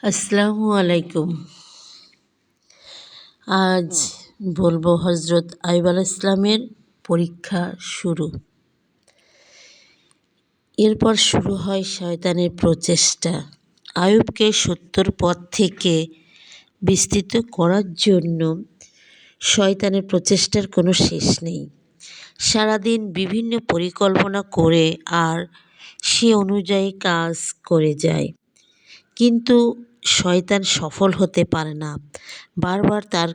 আসসালামু আলাইকুম। আজ বলবো হজরত আইয়ুব আলাইহিস সালামের পরীক্ষা শুরু। এরপর শুরু হয় শয়তানের প্রচেষ্টা আইয়ুবকে সত্যর পথ থেকে বিস্তৃত করার জন্য। শয়তানের প্রচেষ্টার কোনো শেষ নেই। সারাদিন বিভিন্ন পরিকল্পনা করে আর সে অনুযায়ী কাজ করে যায়, কিন্তু শয়তান সফল হতে পারে না। বারবার তার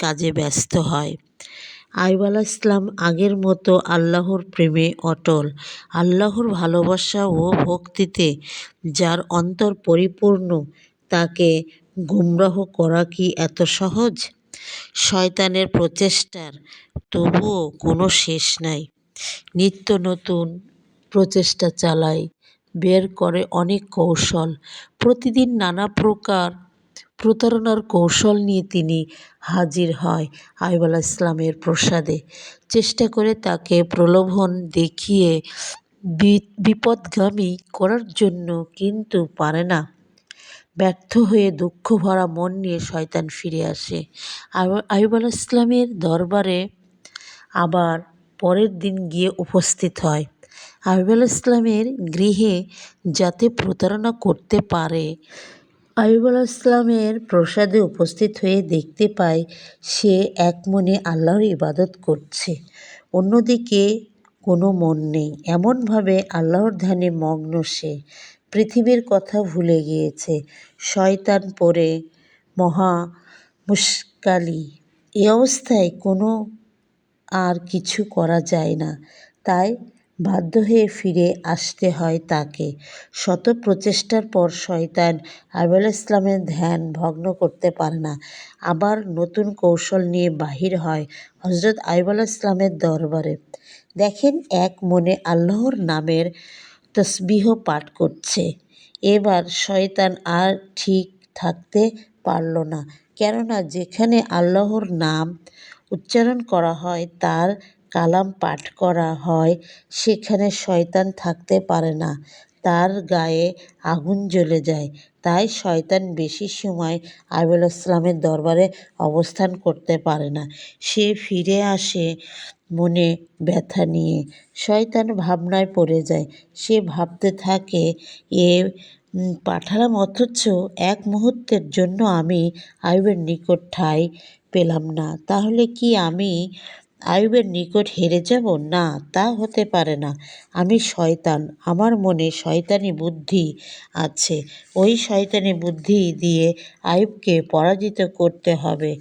কাজে ব্যস্ত হয়। আইয়ুব আলাইহিস সালাম আগের মতো আল্লাহর প্রেমে অটল। আল্লাহর ভালোবাসা ও ভক্তিতে যার অন্তর পরিপূর্ণ, তাকে গুমরাহ করা কি এত সহজ? শয়তানের প্রচেষ্টার তবুও কোনো শেষ নাই। নিত্য নতুন প্রচেষ্টা চালায়, বের করে অনেক কৌশল। প্রতিদিন নানা প্রকার প্রতারণার কৌশল নিয়ে তিনি হাজির হয় আইয়ুব আলাইহিস সালামের প্রাসাদে। চেষ্টা করে তাকে প্রলোভন দেখিয়ে বিপথগামী করার জন্য, কিন্তু পারে না। ব্যর্থ হয়ে দুঃখ ভরা মন নিয়ে শয়তান ফিরে আসে আইয়ুব আলাইহিস সালামের দরবারে। আবার পরের দিন গিয়ে উপস্থিত হয় আইয়ুব আলাইহিস সালামের গৃহে, যাতে প্রতারণা করতে পারে। আইয়ুব আলাইহিস সালামের প্রাসাদে উপস্থিত হয়ে দেখতে পায় সে একমনে আল্লাহর ইবাদত করছে, অন্যদিকে কোনো মন নেই। এমনভাবে আল্লাহর ধ্যানে মগ্ন সে, পৃথিবীর কথা ভুলে গিয়েছে। শয়তান পড়ে মহা মুশকালি। এ অবস্থায় কোনো আর কিছু করা যায় না, তাই বাধ্য হয়ে ফিরে আসতে হয় তাকে। শত প্রচেষ্টার পর শয়তান আইয়ুব আলাইহিস সালামের ধ্যান ভঙ্গ করতে পারে না। আবার নতুন কৌশল নিয়ে বাহির হয় হজরত আইয়ুব আলাইহিস সালামের দরবারে। দেখেন এক মনে আল্লাহর নামের তসবিহ পাঠ করছে। এবার শয়তান আর ঠিক থাকতে পারল না, কেননা যেখানে আল্লাহর নাম উচ্চারণ করা হয়, তার কালাম পাঠ করা হয়, সেখানে শয়তান থাকতে পারে না, তার গায়ে আগুন জ্বলে যায়। তাই শয়তান বেশি সময় আইয়ুব আলাইহিস সালামের দরবারে অবস্থান করতে পারে না। সে ফিরে আসে মনে ব্যথা নিয়ে। শয়তান ভাবনায় পড়ে যায়। সে ভাবতে থাকে, এ পাঠালাম, অথচ এক মুহূর্তের জন্য আমি আইয়ুবের নিকট ঠাঁই পেলাম না। তাহলে কি আমি আইয়ুবের নিকট হেরে যাব? না, তা হতে পারে না। আমি শয়তান, আমার মনে শয়তানি বুদ্ধি আছে। ওই শয়তানি বুদ্ধি দিয়ে আইয়ুবকে পরাজিত করতে হবে।